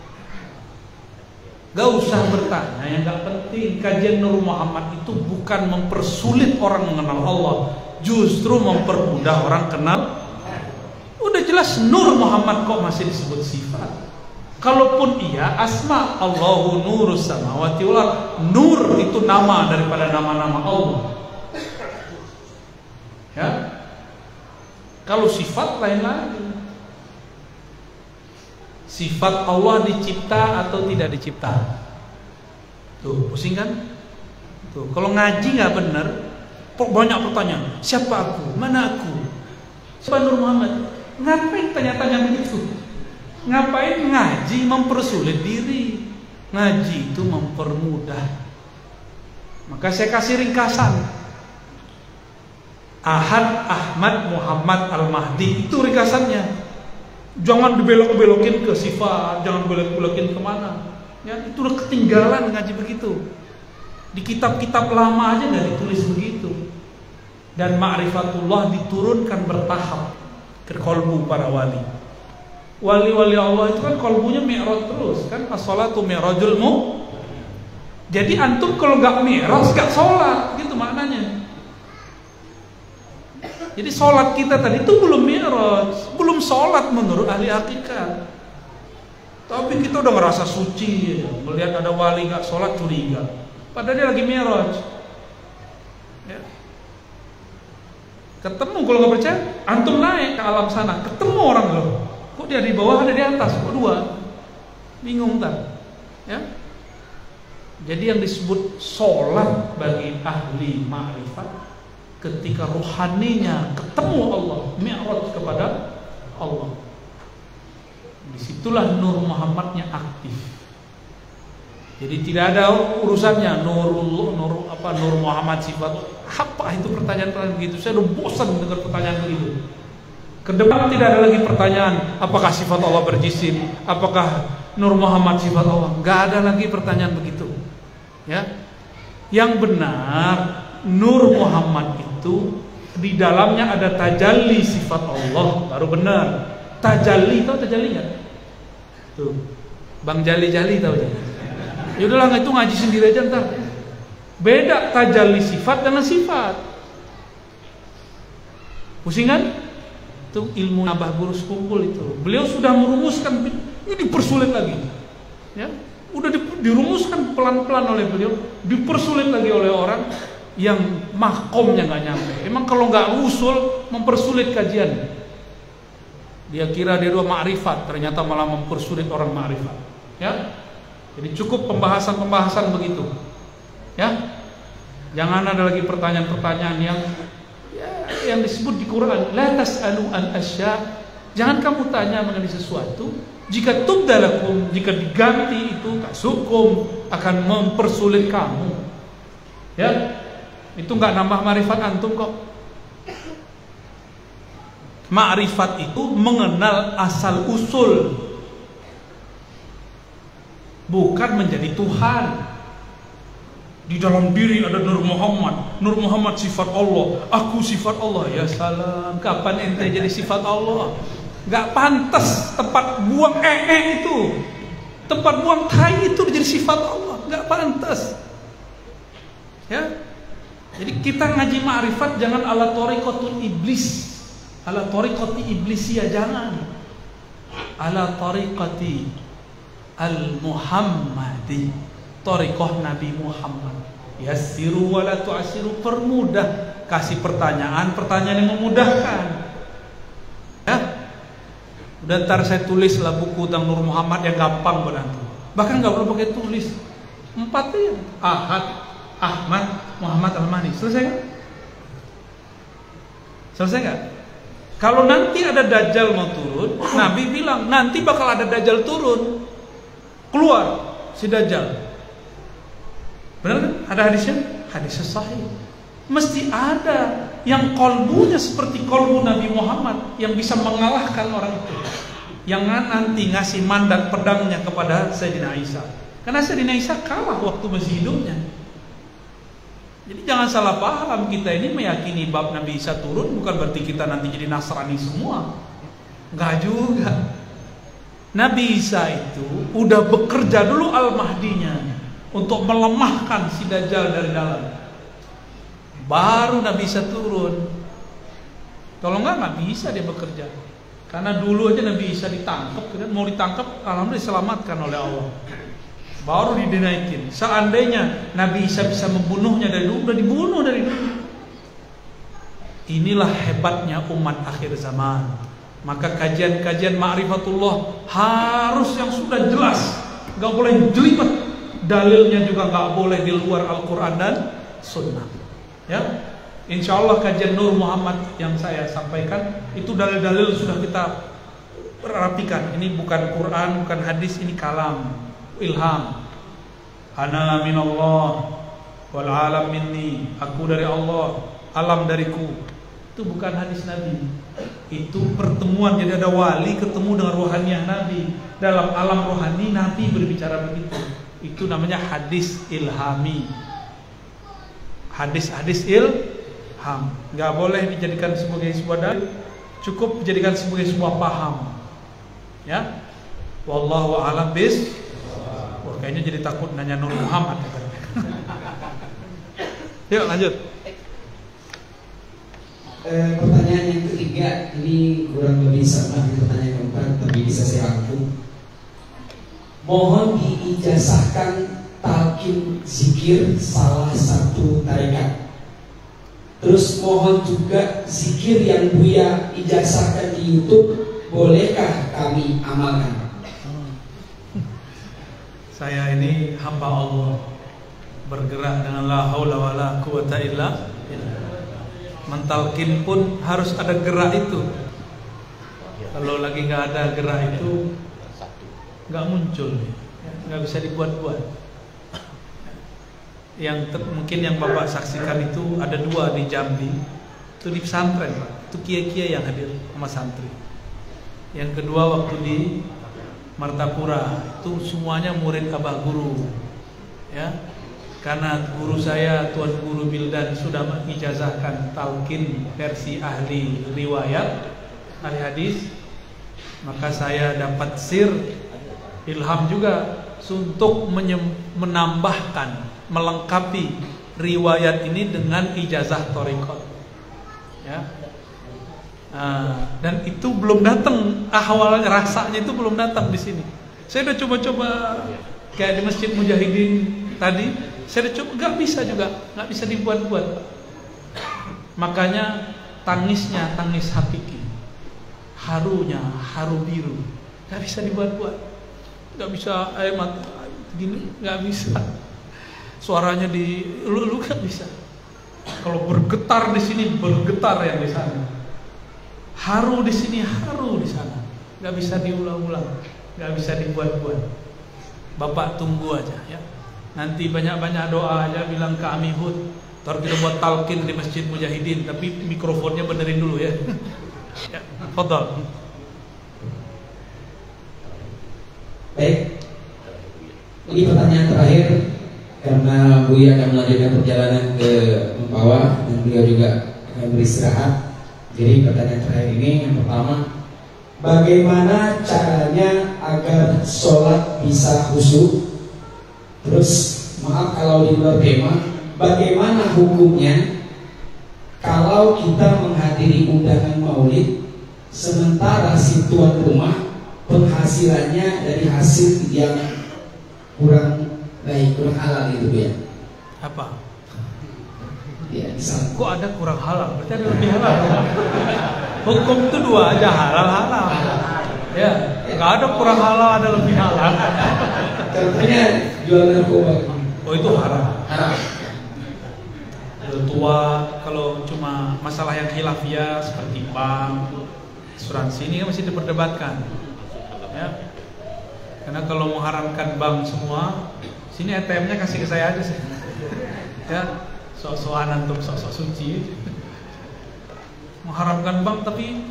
Gak usah bertanya yang gak penting. Kajian Nur Muhammad itu bukan mempersulit orang mengenal Allah, justru mempermudah orang kenal. Udah jelas Nur Muhammad kok masih disebut sifat. Kalaupun iya asma, Allahu nurus samawati wal ardh. Nur itu nama daripada nama-nama Allah. Ya. Kalau sifat lain lagi. Sifat Allah dicipta atau tidak dicipta? Tuh, pusing kan? Tuh, kalau ngaji nggak benar, banyak pertanyaan. Siapa aku? Mana aku? Siapa Nur Muhammad? Ngapain tanya-tanya begitu? Ngapain ngaji mempersulit diri? Ngaji itu mempermudah. Maka saya kasih ringkasan. Ahad, Ahmad, Muhammad, Al-Mahdi, itu ringkasannya. Jangan dibelok-belokin ke sifat, jangan belok-belokin kemana. Ya, itu udah ketinggalan ngaji begitu. Di kitab-kitab lama aja nggak ditulis begitu. Dan ma'rifatullah diturunkan bertahap ke kolbu para wali. Wali-wali Allah itu kan kolbunya mi'raj terus, kan as-salatu mi'rajul mu. Jadi antum kalau nggak mi'raj nggak sholat, gitu maknanya. Jadi sholat kita tadi itu belum mi'raj, belum sholat menurut ahli hakikat. Tapi kita udah ngerasa suci, melihat ada wali nggak sholat curiga. Padahal dia lagi mi'raj. Ya. Ketemu kalau nggak percaya, antum naik ke alam sana, ketemu orang loh. Kok dia di bawah ada di atas, kok dua? Bingung tak? Ya. Jadi yang disebut sholat bagi ahli ma'rifat, ketika rohaninya ketemu Allah, mi'raj kepada Allah. Disitulah Nur Muhammadnya aktif. Jadi tidak ada urusannya Nur Muhammad sifat. Apa itu pertanyaan-pertanyaan begitu? Saya udah bosan dengar pertanyaan begitu. Kedepan tidak ada lagi pertanyaan apakah sifat Allah berjisim, apakah Nur Muhammad sifat Allah. Gak ada lagi pertanyaan begitu. Ya, yang benar Nur Muhammad itu di dalamnya ada tajalli sifat Allah, baru benar. Tajalli, tahu tajalli nggak? Tuh, Bang Jali tahu aja. Ya udahlah, itu ngaji sendiri aja ntar. Beda tajalli sifat dengan sifat. Pusing kan? Itu ilmu Abah Guru Sekumpul itu. Beliau sudah merumuskan, ini dipersulit lagi. Ya, udah dirumuskan pelan-pelan oleh beliau, dipersulit lagi oleh orang yang mahkomnya nggak nyampe. Emang kalau nggak usul mempersulit kajian. Dia kira dia dua ma'rifat, ternyata malah mempersulit orang ma'rifat. Ya, jadi cukup pembahasan begitu. Ya, jangan ada lagi pertanyaan-pertanyaan yang disebut di Quran. La tas'alu an asya. Jangan kamu tanya mengenai sesuatu. Jika tubdalakum, jika diganti itu tasukum, akan mempersulit kamu. Ya. Itu nggak nambah marifat antum kok. Ma'rifat itu mengenal asal usul, bukan menjadi Tuhan. Di dalam diri ada Nur Muhammad. Nur Muhammad sifat Allah, aku sifat Allah. Ya salam, kapan ente jadi sifat Allah? Gak pantas tempat buang itu, tempat buang tai itu jadi sifat Allah. Gak pantas. Ya. Jadi kita ngaji ma'rifat jangan ala tariqatul iblis, ala tariqati iblisiyah, jangan. Ala tariqati al-Muhammadi, tariqah Nabi Muhammad. Yassiru wa la tu'assiru, permudah, kasih pertanyaan yang memudahkan. Ya. Udah ntar saya tulis lah buku tentang Nur Muhammad yang gampang buat antum. Bahkan nggak perlu pakai tulis. 4 ya. Ahad, Ahmad, Muhammad, Al-Mahdi. Selesai kan? Selesai nggak? Kalau nanti ada Dajjal mau turun, Nabi bilang nanti bakal ada Dajjal turun, keluar si Dajjal. Benar kan? Ada hadisnya? Hadisnya sahih. Mesti ada yang kolbunya seperti kolbu Nabi Muhammad, yang bisa mengalahkan orang itu, yang nanti ngasih mandat pedangnya kepada Sayyidina Isa. Karena Sayyidina Isa kalah waktu masih hidupnya. Jadi jangan salah paham, kita ini meyakini bab Nabi Isa turun bukan berarti kita nanti jadi Nasrani semua. Enggak juga. Nabi Isa itu udah bekerja dulu Al-Mahdinya untuk melemahkan si Dajjal dari dalam. Baru Nabi Isa turun. Kalau nggak bisa dia bekerja. Karena dulu aja Nabi Isa ditangkap, kan mau ditangkap, alhamdulillah diselamatkan oleh Allah. Baru dinaikin. Seandainya Nabi Isa bisa membunuhnya dari dulu, udah dibunuh dari dulu. Inilah hebatnya umat akhir zaman. Maka kajian-kajian ma'rifatullah harus yang sudah jelas, nggak boleh jelimet. Dalilnya juga nggak boleh di luar Al-Quran dan Sunnah. Ya, insya Allah kajian Nur Muhammad yang saya sampaikan itu dalil-dalil sudah kita rapikan. Ini bukan Quran, bukan hadis, ini kalam, ilham. Ana minallah wal alam minni, aku dari Allah, alam dariku. Itu bukan hadis Nabi. Itu pertemuan, jadi ada wali ketemu dengan rohaniah Nabi. Dalam alam rohani Nabi berbicara begitu. Itu namanya hadis ilhami. Hadis-hadis ilham. Nggak boleh dijadikan sebagai sebuah dalil, cukup dijadikan sebagai sebuah paham. Ya. Wallahu a'lam bis. Wah, kayaknya jadi takut nanya Nur Muhammad. Yuk lanjut. Pertanyaan yang ketiga ini kurang lebih sama dengan pertanyaan yang keempat, tapi bisa saya rangkum. Mohon diijazahkan talqin zikir salah satu tarekat. Terus mohon juga zikir yang Buya ijazahkan di YouTube, bolehkah kami amalkan? Saya ini hamba Allah, bergerak dengan la haula wala quwata illa billah. Mentalkin pun harus ada gerak itu. Kalau lagi nggak ada gerak itu nggak muncul, nggak bisa dibuat-buat. Yang mungkin yang Bapak saksikan itu ada 2 di Jambi, itu di pesantren, Pak. Itu kiai-kiai yang hadir sama santri. Yang kedua waktu di Martapura, itu semuanya murid Abah Guru, ya. Karena guru saya Tuan Guru Bildan sudah mengijazahkan talqin versi ahli riwayat, ahli hadis, maka saya dapat sir ilham juga untuk menambahkan, melengkapi riwayat ini dengan ijazah thariqat. Ya. Dan itu belum datang, awalnya rasanya itu belum datang di sini. Saya udah coba-coba kayak di Masjid Mujahidin tadi, saya udah coba, nggak bisa juga, nggak bisa dibuat-buat. Makanya tangisnya tangis hakiki, harunya haru biru, nggak bisa dibuat-buat, nggak bisa air mata gini, nggak bisa. Suaranya di lu nggak bisa. Kalau bergetar di sini bergetar yang di sana. Haru di sini, haru di sana. Gak bisa diulang-ulang, gak bisa dibuat-buat. Bapak tunggu aja ya. Nanti banyak-banyak doa aja, bilang ke Ami Hud, ntar kita buat talqin di Masjid Mujahidin, tapi mikrofonnya benerin dulu ya. Ya. Fadhal. Baik, ini pertanyaan terakhir karena Buya akan melanjutkan perjalanan ke Mempawah dan beliau juga akan beristirahat. Jadi pertanyaan terakhir ini yang pertama, bagaimana caranya agar sholat bisa khusyuk? Terus maaf kalau di luar tema, bagaimana hukumnya kalau kita menghadiri undangan maulid sementara si tuan rumah penghasilannya dari hasil yang kurang baik, kurang halal gitu ya? Apa? Ya, misal. Kok ada kurang halal? Berarti ada lebih halal. Hukum itu dua aja, halal. Ya, nggak ada kurang halal, ada lebih halal. Contohnya jual narkoba. Oh, itu haram. Haram. Tua kalau cuma masalah yang khilafiyah seperti bank, asuransi ini kan masih diperdebatkan. Ya. Karena kalau mengharamkan bank semua, sini ATM-nya kasih ke saya aja sih. Ya, sok-sokan antum sok-sok suci. Mengharamkan bank tapi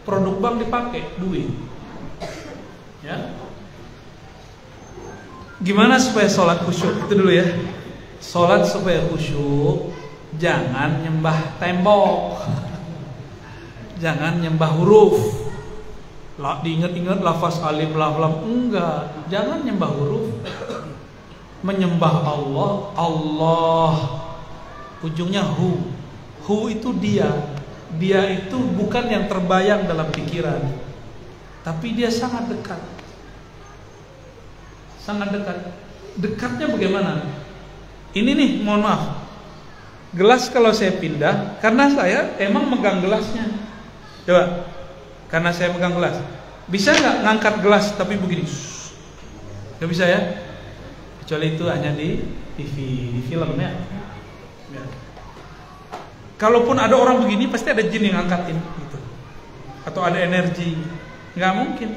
produk bank dipakai duit. Ya. Gimana supaya sholat khusyuk? Itu dulu ya. Sholat supaya khusyuk, jangan nyembah tembok, jangan nyembah huruf. Diingat-ingat lafaz alif lam, enggak. Jangan nyembah huruf. Menyembah Allah, Allah ujungnya hu. Hu itu dia. Dia itu bukan yang terbayang dalam pikiran, tapi dia sangat dekat. Sangat dekat. Dekatnya bagaimana? Ini nih, mohon maaf. Gelas kalau saya pindah, karena saya emang megang gelasnya. Coba. Karena saya megang gelas, bisa nggak ngangkat gelas tapi begini? Nggak bisa ya, kecuali itu hanya di TV, di film ya. Kalaupun ada orang begini, pasti ada jin yang ngangkatin gitu, atau ada energi. Nggak mungkin.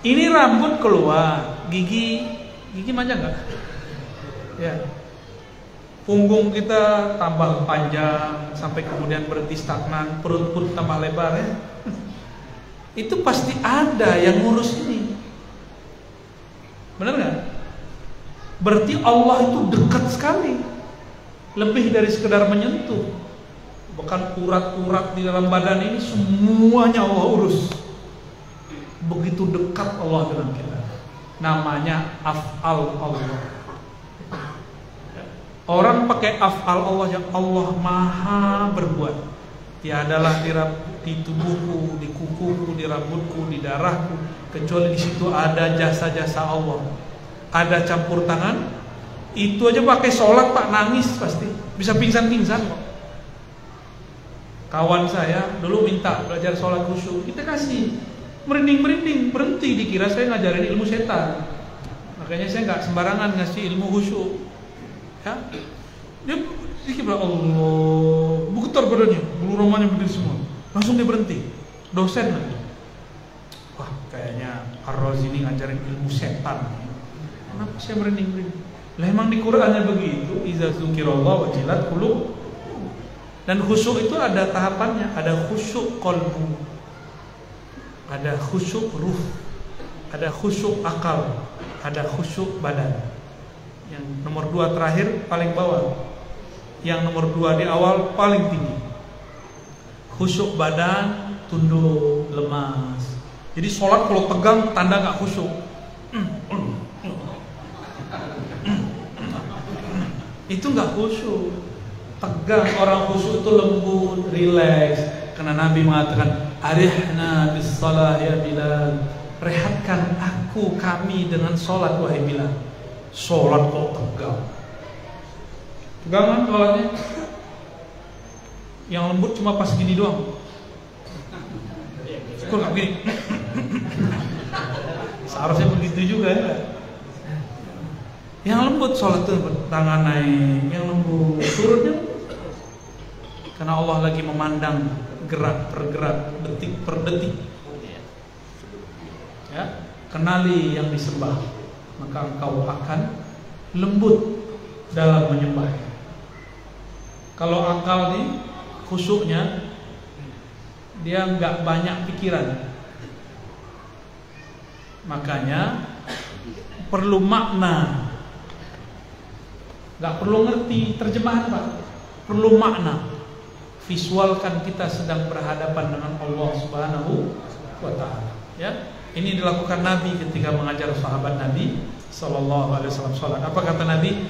Ini rambut keluar, gigi manja nggak? Ya. Punggung kita tambah panjang sampai kemudian berhenti stagnan, perut pun tambah lebar ya. Itu pasti ada yang ngurus ini. Benar nggak? Berarti Allah itu dekat sekali, lebih dari sekedar menyentuh. Bahkan urat-urat di dalam badan ini semuanya Allah urus. Begitu dekat Allah dengan kita. Namanya af'al Allah. Orang pakai af'al Allah yang Allah maha berbuat. Tiadalah di tubuhku, di kukuku, di rambutku, di darahku, kecuali di situ ada jasa-jasa Allah. Ada campur tangan. Itu aja pakai sholat Pak, nangis pasti. Bisa pingsan-pingsan kok. Kawan saya dulu minta belajar sholat khusyuk, kita kasih. Merinding-merinding, berhenti, dikira saya ngajarin ilmu setan. Makanya saya nggak sembarangan ngasih ilmu khusyuk. Ya, dia bilang Allah, bergetar badannya, bulu romanya berdiri semua. Langsung dia berhenti. Dosen lagi. Wah, kayaknya Ar-Razi ini ngajarin ilmu setan. Kenapa saya merinding-merinding? Lah emang di Qur'annya begitu, iza dzukirallahu wajilat qulub. Dan khusyuk itu ada tahapannya, ada khusyuk qalbu, ada khusyuk ruh, ada khusyuk akal, ada khusyuk badan. Yang nomor 2 terakhir paling bawah, yang nomor 2 di awal paling tinggi. Khusyuk badan, tunduk, lemas. Jadi sholat kalau tegang tanda gak khusyuk. Itu gak khusyuk. Tegang, orang khusyuk itu lembut, rileks. Karena Nabi mengatakan, arihna bis shalah ya Bilal. Rehatkan kami dengan sholat wahai Bilal. Sholat kok tegang. Tegang kan sholatnya? Yang lembut cuma pas gini doang. Syukur gak begini. Seharusnya begitu juga ya. Yang lembut sholat itu tangan naik, yang lembut turunnya. Karena Allah lagi memandang gerak per gerak, detik per detik. Ya, kenali yang disembah, maka engkau akan lembut dalam menyembah. Kalau akal nih khusyuknya dia nggak banyak pikiran. Makanya perlu makna, nggak perlu ngerti terjemahan Pak, perlu makna. Visualkan kita sedang berhadapan dengan Allah Subhanahu wa Ta'ala. Ya, ini dilakukan Nabi ketika mengajar sahabat Nabi Sallallahu Alaihi Wasallam sholat. Apa kata Nabi?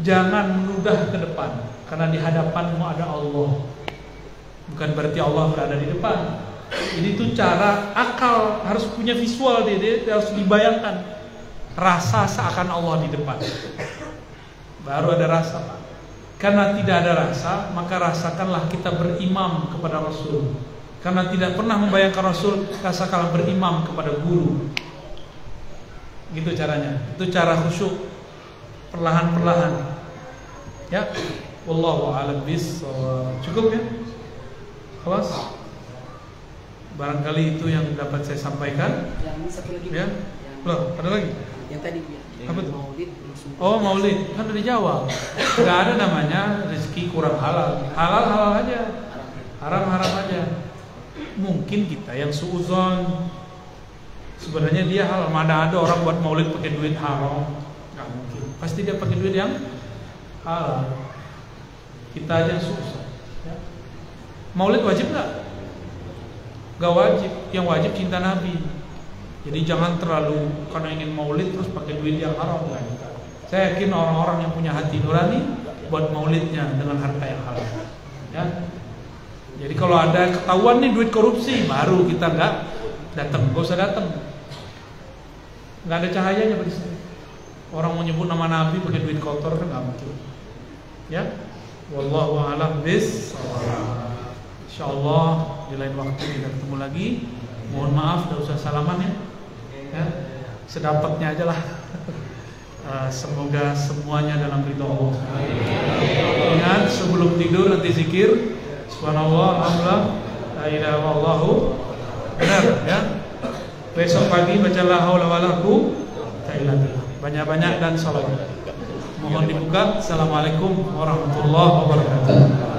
Jangan menudah ke depan, karena di hadapanmu ada Allah. Bukan berarti Allah berada di depan. Jadi itu cara akal, harus punya visual, dia harus dibayangkan. Rasa seakan Allah di depan, baru ada rasa Pak. Karena tidak ada rasa, maka rasakanlah kita berimam kepada Rasul. Karena tidak pernah membayangkan Rasul, rasakanlah berimam kepada guru. Gitu caranya. Itu cara khusyuk, perlahan-perlahan. Ya, wallahu a'lam bishawab. Cukup ya? Kelas? Barangkali itu yang dapat saya sampaikan. Yang satu lagi. Ya. Loh, ada lagi? Yang tadi apa tuh? Maulid. Oh, maulid kan udah dijawab. Gak ada namanya rezeki kurang halal. Halal aja, haram aja. Mungkin kita yang suuzon, sebenarnya dia halal. Mana ada orang buat maulid pakai duit haram? Gak mungkin. Pasti dia pakai duit yang halal. Kita aja yang suuzon. Ya. Maulid wajib nggak? Gak wajib. Yang wajib cinta Nabi. Jadi jangan terlalu karena ingin maulid terus pakai duit yang haram. Saya yakin orang-orang yang punya hati nurani buat maulidnya dengan harta yang halal. Ya. Jadi kalau ada ketahuan nih duit korupsi, baru kita nggak datang, nggak usah datang. Nggak ada cahayanya di sini. Orang mau nyebut nama Nabi pakai duit kotor kan nggak mungkin. Ya, wallahu a'lam bishawab. Insyaallah di lain waktu kita ketemu lagi. Mohon maaf, tidak usah salaman ya, sedapatnya aja lah. Semoga semuanya dalam ridho Allah. Ingat sebelum tidur nanti zikir subhanallah, alhamdulillah, la ilaha illallah. Benar ya. Besok pagi baca la haula wala quwwata illa billah. Banyak-banyak dan salawat. Mohon dibuka. Assalamualaikum warahmatullahi wabarakatuh.